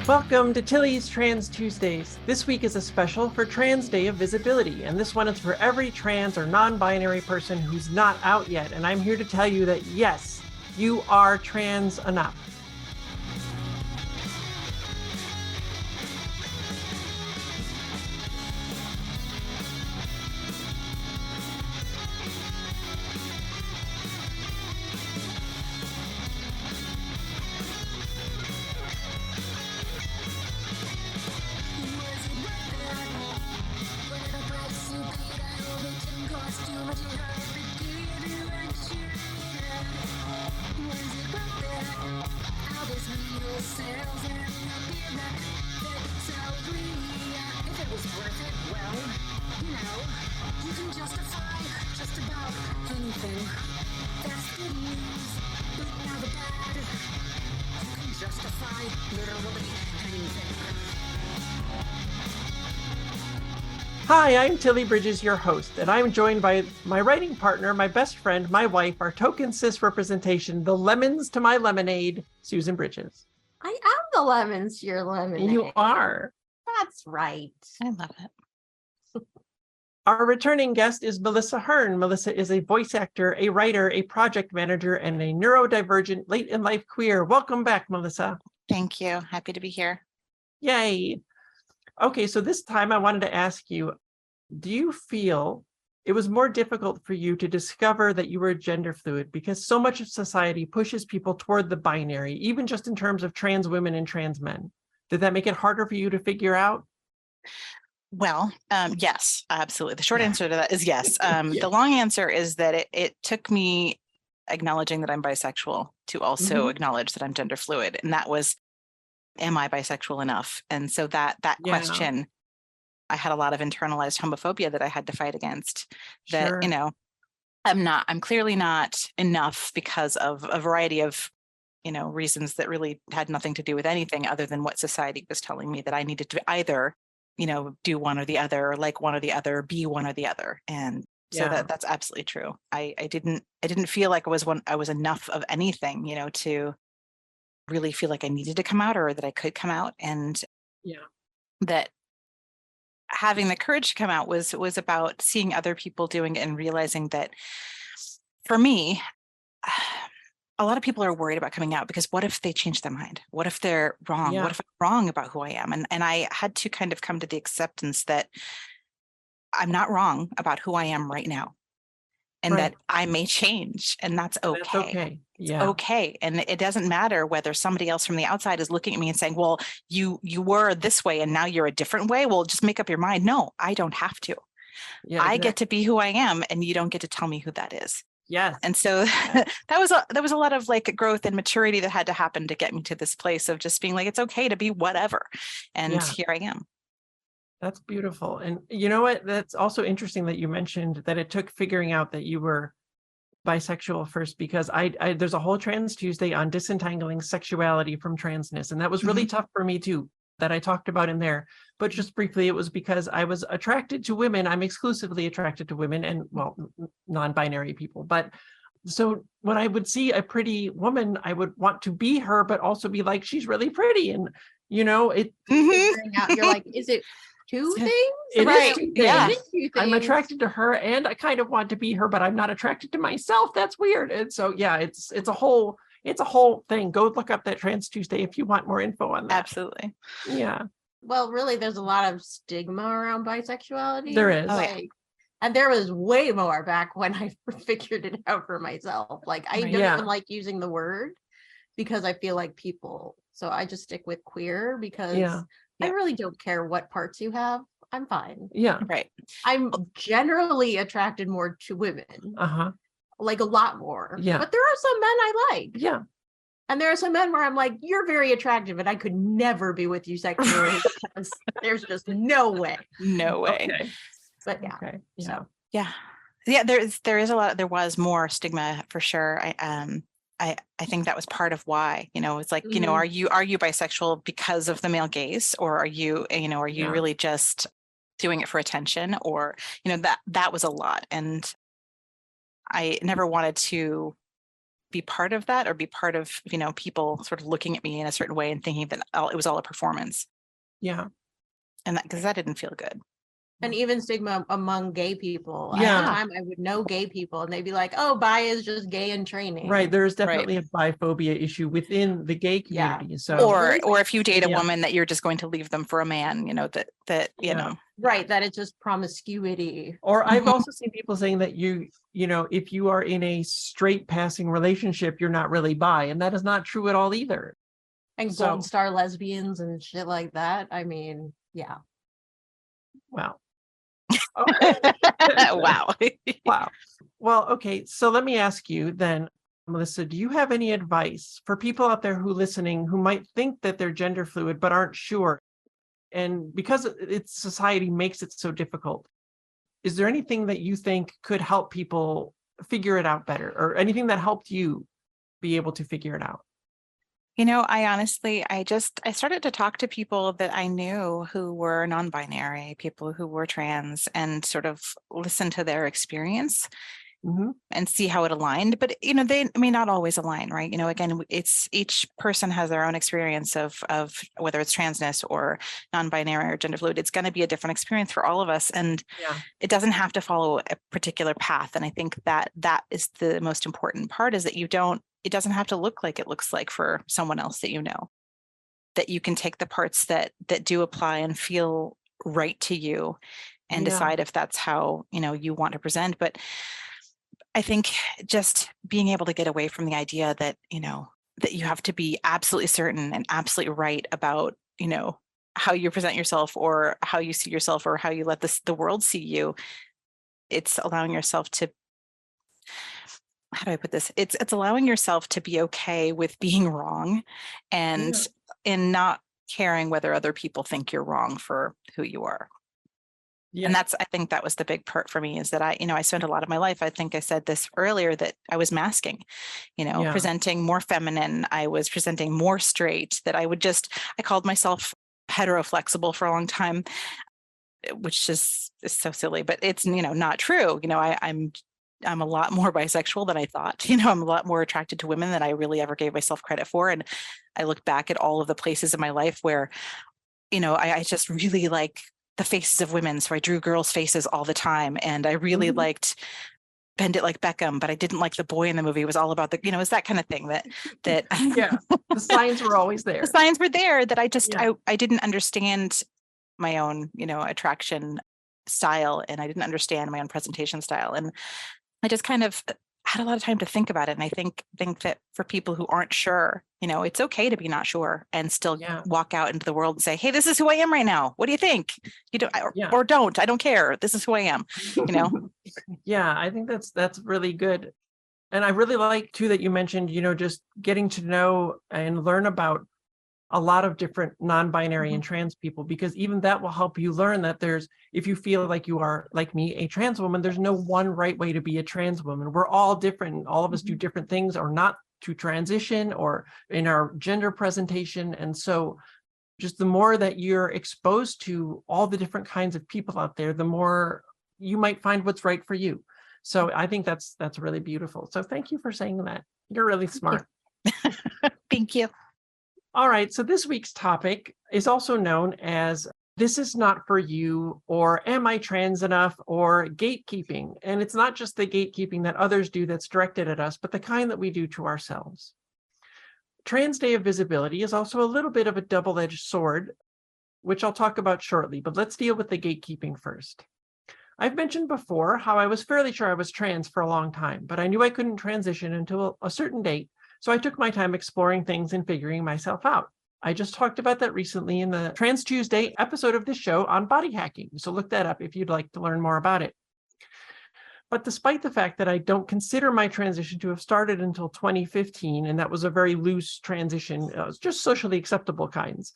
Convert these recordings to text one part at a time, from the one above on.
Welcome to Tilly's Trans Tuesdays. This week is a special for Trans Day of Visibility, and this one is for every trans or non-binary person who's not out yet. And I'm here to tell you that yes, you are trans enough. Hi, I'm Tilly Bridges, your host, and I'm joined by my writing partner, my best friend, my wife, our token cis representation, the lemons to my lemonade, Susan Bridges. I am the lemons to your lemonade. You are. That's right. I love it. Our returning guest is Melissa Hearne. Melissa is a voice actor, a writer, a project manager, and a neurodivergent late-in-life queer. Welcome back, Melissa. Thank you. Happy to be here. Yay. Okay, so this time I wanted to ask you, do you feel it was more difficult for you to discover that you were gender fluid because so much of society pushes people toward the binary, even just in terms of trans women and trans men? Did that make it harder for you to figure out? Well, yes, absolutely. The short answer to that is yes. Yeah. The long answer is that it took me acknowledging that I'm bisexual to also acknowledge that I'm gender fluid. And that was, am I bisexual enough? And so that question, I had a lot of internalized homophobia that I had to fight against. That, Sure. I'm clearly not enough because of a variety of, reasons that really had nothing to do with anything other than what society was telling me that I needed to either, do one or the other, like one or the other, be one or the other. And so that's absolutely true. I didn't feel like I was enough of anything, to really feel like I needed to come out or that I could come out. And that having the courage to come out was about seeing other people doing it and realizing that for me, a lot of people are worried about coming out because what if they change their mind? What if they're wrong? Yeah. What if I'm wrong about who I am? And I had to kind of come to the acceptance that I'm not wrong about who I am right now. And that I may change, and that's okay. That's okay. Yeah. It's okay. And it doesn't matter whether somebody else from the outside is looking at me and saying, well, you were this way and now you're a different way. Well, just make up your mind. No, I don't have to. Yeah, I get to be who I am, and you don't get to tell me who that is. Yes. And so that was a lot of like growth and maturity that had to happen to get me to this place of just being like, it's okay to be whatever. And here I am. That's beautiful. And you know what? That's also interesting that you mentioned that it took figuring out that you were bisexual first, because I there's a whole Trans Tuesday on disentangling sexuality from transness. And that was really tough for me too, that I talked about in there. But just briefly, it was because I was attracted to women. I'm exclusively attracted to women and, well, non-binary people. But so when I would see a pretty woman, I would want to be her, but also be like, she's really pretty. And, Figuring out, you're like, is it two things? It Right. is two things. Yeah. It is two I'm things. attracted to her and I kind of want to be her, but I'm not attracted to myself. That's weird. And so, it's a whole thing. Go look up that Trans Tuesday if you want more info on that. Absolutely. Yeah. Well, really, there's a lot of stigma around bisexuality. There is. And there was way more back when I figured it out for myself. Like, I don't even like using the word because I feel like people, so I just stick with queer because I really don't care what parts you have. I'm fine. Yeah. Right. I'm generally attracted more to women. Like a lot more. Yeah. But there are some men I like. Yeah. And there are some men where I'm like, you're very attractive, and I could never be with you sexually because there's just no way. No way. Okay. But Okay. So There is a lot. There was more stigma for sure. I think that was part of why, it's like, are you bisexual because of the male gaze, or are you really just doing it for attention, or, that was a lot. And I never wanted to be part of that or be part of, people sort of looking at me in a certain way and thinking that it was all a performance. Yeah. And because that didn't feel good. And even stigma among gay people. Yeah. At the time, I would know gay people and they'd be like, oh, bi is just gay in training. Right. There's definitely a biphobia issue within the gay community. Yeah. So or if you date a woman that you're just going to leave them for a man, that you know. Right. That it's just promiscuity. Or I've also seen people saying that if you are in a straight passing relationship, you're not really bi. And that is not true at all either. And gold star lesbians and shit like that. I mean, yeah. Wow. Okay. Wow. Wow. Well, okay. So let me ask you then, Melissa, do you have any advice for people out there listening who might think that they're gender fluid but aren't sure? And because society makes it so difficult, is there anything that you think could help people figure it out better, or anything that helped you be able to figure it out? I honestly, I started to talk to people that I knew who were non-binary, people who were trans, and sort of listen to their experience and see how it aligned. But, they may not always align, right? Again, it's each person has their own experience of whether it's transness or non-binary or gender fluid. It's going to be a different experience for all of us. And it doesn't have to follow a particular path. And I think that is the most important part, is that it doesn't have to look like it looks like for someone else that that you can take the parts that do apply and feel right to you and decide if that's how, you want to present. But I think just being able to get away from the idea that, that you have to be absolutely certain and absolutely right about, how you present yourself or how you see yourself or how you let the world see you. It's allowing yourself to, how do I put this? It's allowing yourself to be okay with being wrong and in not caring whether other people think you're wrong for who you are. Yeah. And I think that was the big part for me, is that I spent a lot of my life, I think I said this earlier, that I was masking, presenting more feminine. I was presenting more straight, that I called myself heteroflexible for a long time, which is so silly, but it's, not true. I'm a lot more bisexual than I thought. I'm a lot more attracted to women than I really ever gave myself credit for. And I look back at all of the places in my life where, I just really like the faces of women. So I drew girls' faces all the time. And I really liked Bend It Like Beckham, but I didn't like the boy in the movie. It was all about it's that kind of thing that the signs were always there. The signs were there that I didn't understand my own, attraction style, and I didn't understand my own presentation style. And I just kind of had a lot of time to think about it. And I think that for people who aren't sure, it's okay to be not sure and still walk out into the world and say, hey, this is who I am right now. What do you think? Or don't, I don't care. This is who I am, Yeah, I think that's really good. And I really like too that you mentioned, just getting to know and learn about a lot of different non-binary and trans people, because even that will help you learn that if you feel like you are, like me, a trans woman, there's no one right way to be a trans woman. We're all different. All of us do different things, or not to transition or in our gender presentation. And so just the more that you're exposed to all the different kinds of people out there, the more you might find what's right for you. So I think that's really beautiful. So thank you for saying that. You're really smart. Thank you. All right, so this week's topic is also known as This Is Not For You, or Am I Trans Enough, or gatekeeping. And it's not just the gatekeeping that others do that's directed at us, but the kind that we do to ourselves. Trans Day of Visibility is also a little bit of a double-edged sword, which I'll talk about shortly, but let's deal with the gatekeeping first. I've mentioned before how I was fairly sure I was trans for a long time, but I knew I couldn't transition until a certain date. So I took my time exploring things and figuring myself out. I just talked about that recently in the Trans Tuesday episode of this show on body hacking. So look that up if you'd like to learn more about it. But despite the fact that I don't consider my transition to have started until 2015, and that was a very loose transition, it was just socially acceptable kinds.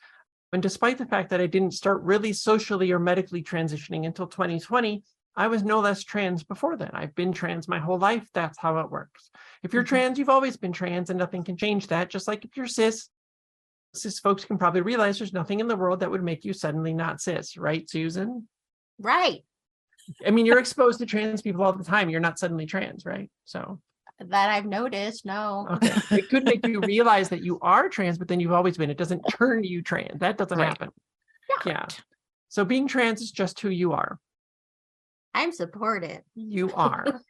And despite the fact that I didn't start really socially or medically transitioning until 2020, I was no less trans before then. I've been trans my whole life. That's how it works. If you're trans, you've always been trans, and nothing can change that. Just like if you're cis folks can probably realize there's nothing in the world that would make you suddenly not cis, right, Susan? Right. I mean, you're exposed to trans people all the time. You're not suddenly trans, right? So That I've noticed, no. Okay. It could make you realize that you are trans, but then you've always been. It doesn't turn you trans. That doesn't happen. Yeah. So being trans is just who you are. I'm supportive. You are.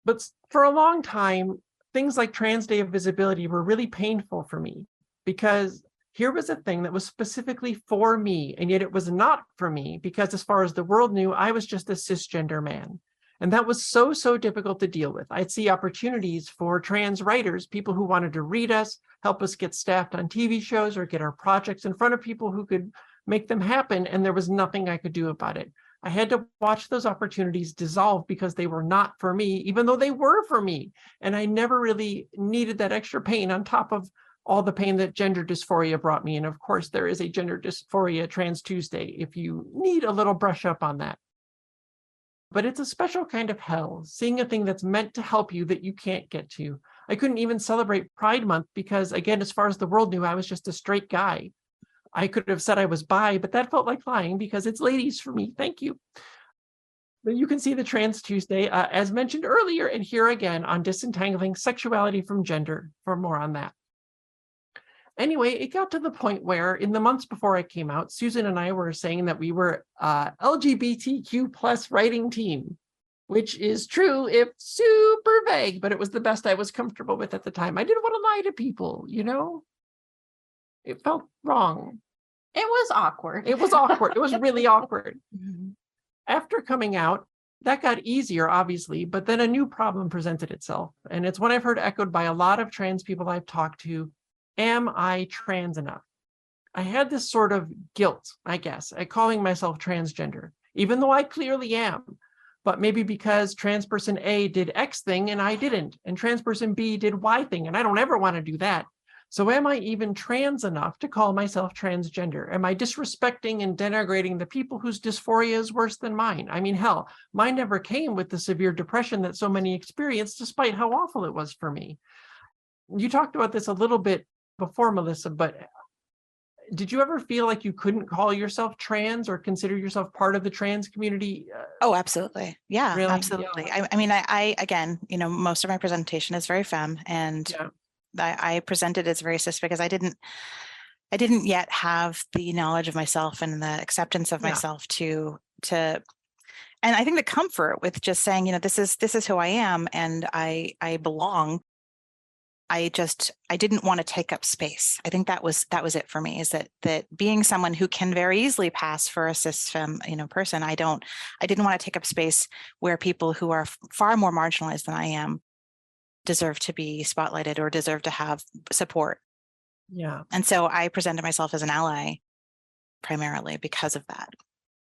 But for a long time, things like Trans Day of Visibility were really painful for me, because here was a thing that was specifically for me, and yet it was not for me, because as far as the world knew, I was just a cisgender man. And that was so difficult to deal with. I'd see opportunities for trans writers, people who wanted to read us, help us get staffed on TV shows or get our projects in front of people who could make them happen, and there was nothing I could do about it. I had to watch those opportunities dissolve because they were not for me, even though they were for me. And I never really needed that extra pain on top of all the pain that gender dysphoria brought me. And of course, there is a Gender Dysphoria Trans Tuesday if you need a little brush up on that. But it's a special kind of hell, seeing a thing that's meant to help you that you can't get to. I couldn't even celebrate Pride Month because, again, as far as the world knew, I was just a straight guy. I could have said I was bi, but that felt like lying because it's ladies for me. Thank you. But you can see the Trans Tuesday, as mentioned earlier, and here again on Disentangling Sexuality from Gender for more on that. Anyway, it got to the point where in the months before I came out, Susan and I were saying that we were LGBTQ plus writing team, which is true if super vague, but it was the best I was comfortable with at the time. I didn't want to lie to people, you know? It felt wrong. It was awkward. It was awkward. It was really awkward. Mm-hmm. After coming out, that got easier, obviously, but then a new problem presented itself. And it's one I've heard echoed by a lot of trans people I've talked to. Am I trans enough? I had this sort of guilt, I guess, at calling myself transgender, even though I clearly am. But maybe because trans person A did X thing and I didn't, and trans person B did Y thing, and I don't ever want to do that. So am I even trans enough to call myself transgender? Am I disrespecting and denigrating the people whose dysphoria is worse than mine? I mean, hell, mine never came with the severe depression that so many experienced, despite how awful it was for me. You talked about this a little bit before, Melissa, but did you ever feel like you couldn't call yourself trans or consider yourself part of the trans community? Oh, absolutely. Yeah, really? absolutely. Yeah. I mean, I again, you know, most of my presentation is very femme, and I presented as very cis because I didn't yet have the knowledge of myself and the acceptance of myself to, and I think the comfort with just saying, you know, this is who I am and I belong. I didn't want to take up space. I think that was it for me, is that being someone who can very easily pass for a cis femme, you know, person, I didn't want to take up space where people who are far more marginalized than I am deserve to be spotlighted or deserve to have support. Yeah. And so I presented myself as an ally primarily because of that.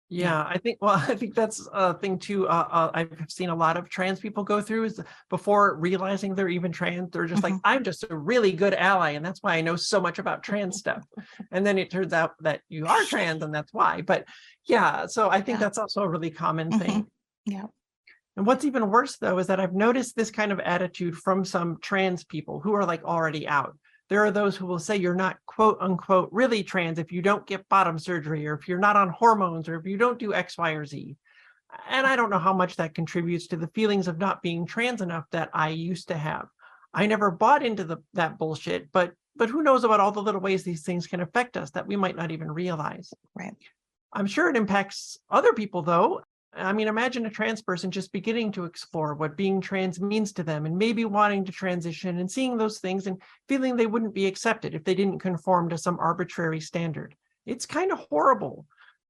Yeah, I think that's a thing too. I've seen a lot of trans people go through is before realizing they're even trans, they're just like, I'm just a really good ally. And that's why I know so much about trans stuff. And then it turns out that you are trans and that's why. But yeah, so I think that's also a really common thing. Yeah. And what's even worse, though, is that I've noticed this kind of attitude from some trans people who are like already out. There are those who will say you're not quote unquote really trans if you don't get bottom surgery or if you're not on hormones or if you don't do X, Y, or Z. And I don't know how much that contributes to the feelings of not being trans enough that I used to have. I never bought into that bullshit, but who knows about all the little ways these things can affect us that we might not even realize. Right. I'm sure it impacts other people, though. I mean, imagine a trans person just beginning to explore what being trans means to them and maybe wanting to transition and seeing those things and feeling they wouldn't be accepted if they didn't conform to some arbitrary standard. It's kind of horrible.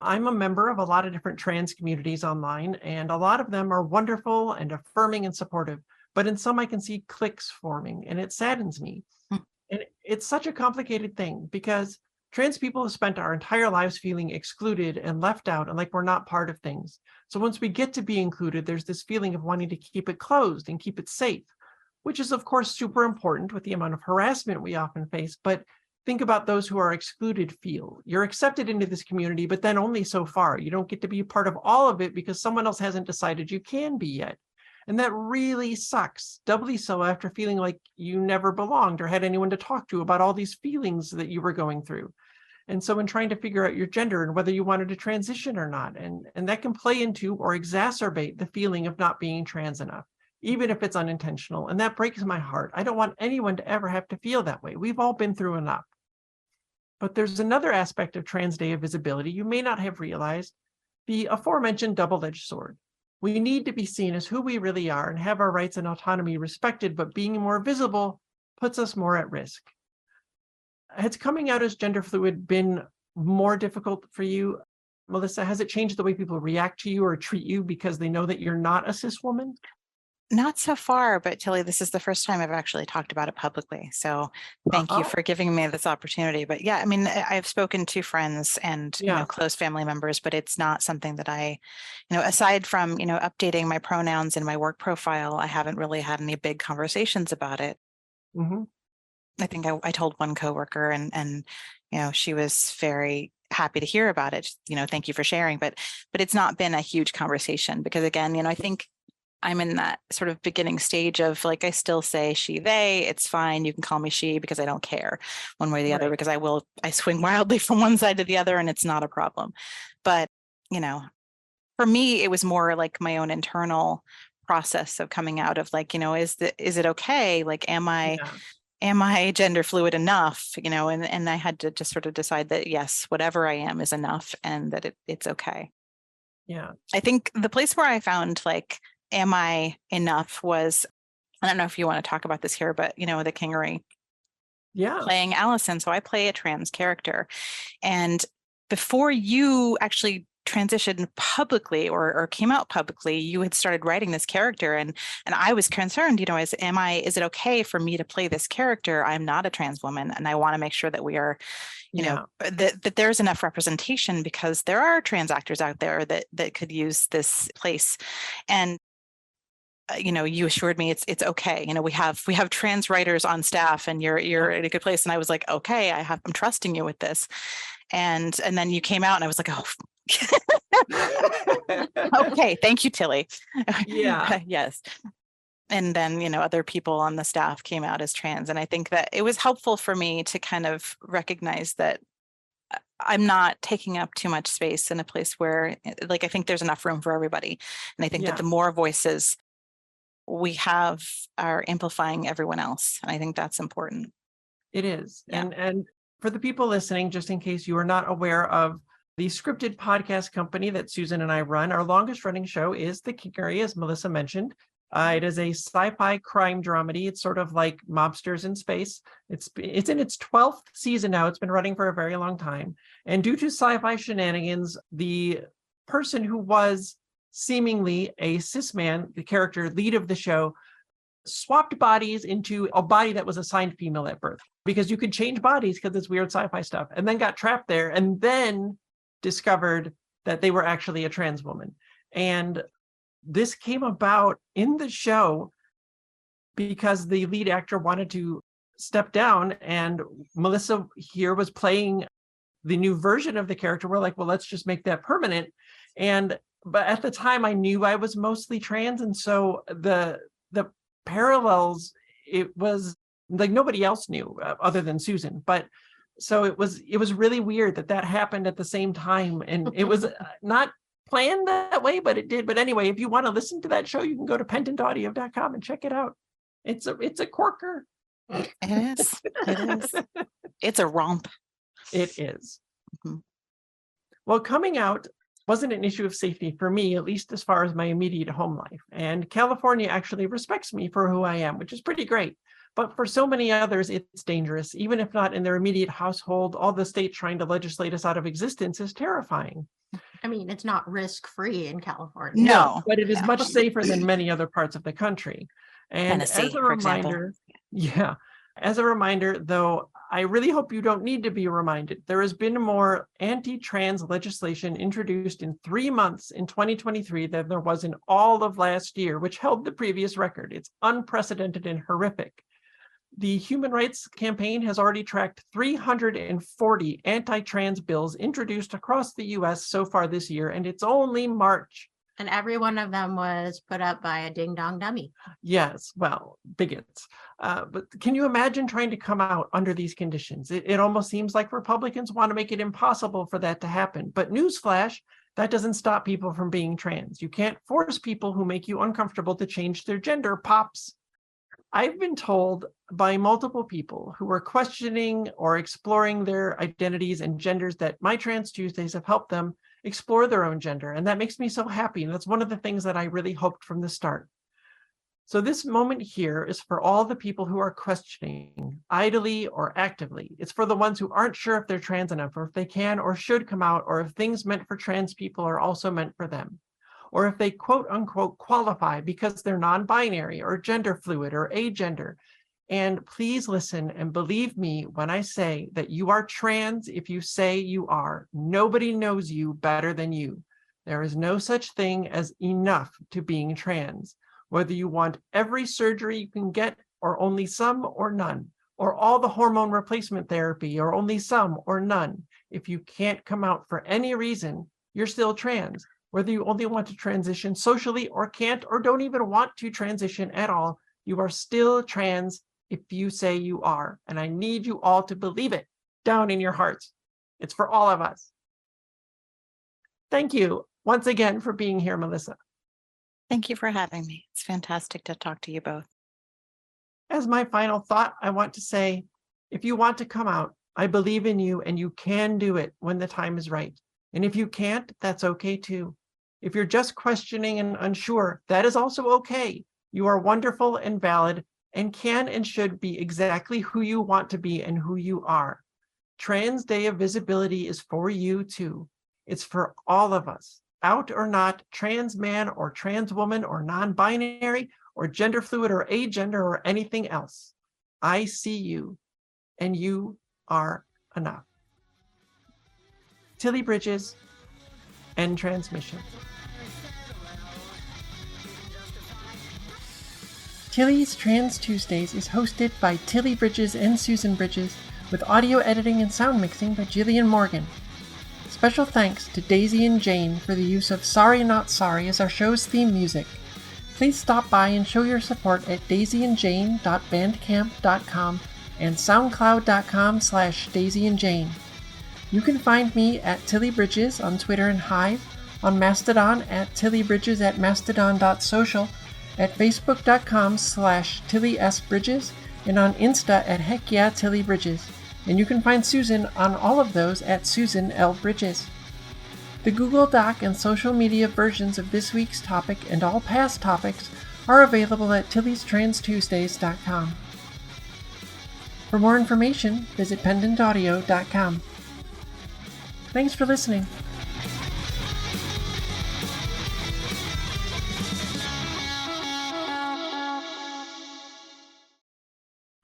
I'm a member of a lot of different trans communities online, and a lot of them are wonderful and affirming and supportive, but in some I can see cliques forming, and it saddens me. And it's such a complicated thing because trans people have spent our entire lives feeling excluded and left out and like we're not part of things. So once we get to be included, there's this feeling of wanting to keep it closed and keep it safe, which is of course super important with the amount of harassment we often face. But think about those who are excluded feel. You're accepted into this community, but then only so far. You don't get to be a part of all of it because someone else hasn't decided you can be yet. And that really sucks, doubly so after feeling like you never belonged or had anyone to talk to about all these feelings that you were going through. And so in trying to figure out your gender and whether you wanted to transition or not, and that can play into or exacerbate the feeling of not being trans enough. even if it's unintentional. And that breaks my heart. I don't want anyone to ever have to feel that way. We've all been through enough. But there's another aspect of Trans Day of Visibility you may not have realized, the aforementioned double-edged sword. We need to be seen as who we really are and have our rights and autonomy respected, but being more visible puts us more at risk. Has coming out as gender fluid been more difficult for you, Melissa? Has it changed the way people react to you or treat you because they know that you're not a cis woman? Not so far, but Tilly, this is the first time I've actually talked about it publicly. So thank you for giving me this opportunity. But yeah, I mean, I've spoken to friends and, close family members, but it's not something that I, aside from, updating my pronouns in my work profile, I haven't really had any big conversations about it. Mm-hmm. I think I told one coworker and, she was very happy to hear about it. Thank you for sharing, but it's not been a huge conversation because again, I think I'm in that sort of beginning stage of like, I still say she, they, it's fine. You can call me she because I don't care one way or the other, because I swing wildly from one side to the other and it's not a problem. But, for me, it was more like my own internal process of coming out of like, is it okay? Like, am I gender fluid enough? And I had to just sort of decide that yes, whatever I am is enough and that it's okay. Yeah. I think the place where I found like, am I enough was, I don't know if you want to talk about this here, but the Kingery playing Allison. So I play a trans character. And before you actually transitioned publicly or came out publicly, you had started writing this character. And I was concerned, is it okay for me to play this character? I'm not a trans woman. And I want to make sure that we are, that there's enough representation because there are trans actors out there that could use this place. And you assured me it's okay. We have trans writers on staff and you're in a good place. And I was like, okay, I'm trusting you with this. And then you came out and I was like, oh, okay. Thank you, Tilly. Yeah. Yes. And then, other people on the staff came out as trans. And I think that it was helpful for me to kind of recognize that I'm not taking up too much space in a place where like, I think there's enough room for everybody. And I think that the more voices we have are amplifying everyone else. And I think that's important. It is. Yeah. And for the people listening, just in case you are not aware of the scripted podcast company that Susan and I run, our longest running show is The Kingery, as Melissa mentioned. It is a sci-fi crime dramedy. It's sort of like Mobsters in Space. It's in its 12th season now. It's been running for a very long time. And due to sci-fi shenanigans, the person who was seemingly a cis man, the character lead of the show, swapped bodies into a body that was assigned female at birth because you could change bodies because it's weird sci-fi stuff, and then got trapped there and then discovered that they were actually a trans woman. And this came about in the show because the lead actor wanted to step down, and Melissa here was playing the new version of the character. We're like, well, let's just make that permanent. But at the time I knew I was mostly trans. And so the parallels, it was like nobody else knew other than Susan. But so it was really weird that happened at the same time. And it was not planned that way, but it did. But anyway, if you want to listen to that show, you can go to pendantaudio.com and check it out. It's a corker. It is. It is. It's a romp. It is. Mm-hmm. Well, coming out wasn't an issue of safety for me, at least as far as my immediate home life. And California actually respects me for who I am, which is pretty great. But for so many others, it's dangerous. Even if not in their immediate household, all the state trying to legislate us out of existence is terrifying. I mean, it's not risk-free in California. No, but it is much safer than many other parts of the country. And Tennessee, as a reminder, as a reminder, though, I really hope you don't need to be reminded. There has been more anti-trans legislation introduced in 3 months in 2023 than there was in all of last year, which held the previous record. It's unprecedented and horrific. The Human Rights Campaign has already tracked 340 anti-trans bills introduced across the US so far this year, and it's only March. And every one of them was put up by a ding-dong dummy. Yes, well, bigots. But can you imagine trying to come out under these conditions? It almost seems like Republicans want to make it impossible for that to happen. But newsflash, That doesn't stop people from being trans. You can't force people who make you uncomfortable to change their gender, pops. I've been told by multiple people who are questioning or exploring their identities and genders that my Trans Tuesdays have helped them explore their own gender. And that makes me so happy. And that's one of the things that I really hoped from the start. So this moment here is for all the people who are questioning, idly or actively. It's for the ones who aren't sure if they're trans enough, or if they can or should come out, or if things meant for trans people are also meant for them, or if they quote unquote qualify because they're non-binary or gender fluid or agender. And please listen and believe me when I say that you are trans if you say you are. Nobody knows you better than you. There is no such thing as enough to being trans. Whether you want every surgery you can get, or only some or none, or all the hormone replacement therapy, or only some or none. If you can't come out for any reason, you're still trans. Whether you only want to transition socially or can't, or don't even want to transition at all, you are still trans if you say you are. And I need you all to believe it down in your hearts. It's for all of us. Thank you once again for being here, Melissa. Thank you for having me. It's fantastic to talk to you both. As my final thought, I want to say, if you want to come out, I believe in you and you can do it when the time is right. And if you can't, that's okay too. If you're just questioning and unsure, that is also okay. You are wonderful and valid and can and should be exactly who you want to be and who you are. Trans Day of Visibility is for you too. It's for all of us. Out or not, trans man or trans woman or non-binary or gender fluid or agender or anything else. I see you and you are enough. Tilly Bridges, end transmission. Tilly's Trans Tuesdays is hosted by Tilly Bridges and Susan Bridges, with audio editing and sound mixing by Jillian Morgan. Special thanks to Daisy and Jane for the use of Sorry Not Sorry as our show's theme music. Please stop by and show your support at daisyandjane.bandcamp.com and soundcloud.com/daisyandjane. You can find me at Tilly Bridges on Twitter and Hive, on Mastodon at tillybridges@mastodon.social, at facebook.com/TillySBridges, and on Insta at HeckYeahTillyBridges. And you can find Susan on all of those at Susan L. Bridges. The Google Doc and social media versions of this week's topic and all past topics are available at tillystranstuesdays.com. For more information, visit pendantaudio.com. Thanks for listening.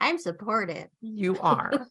I'm supportive. You are.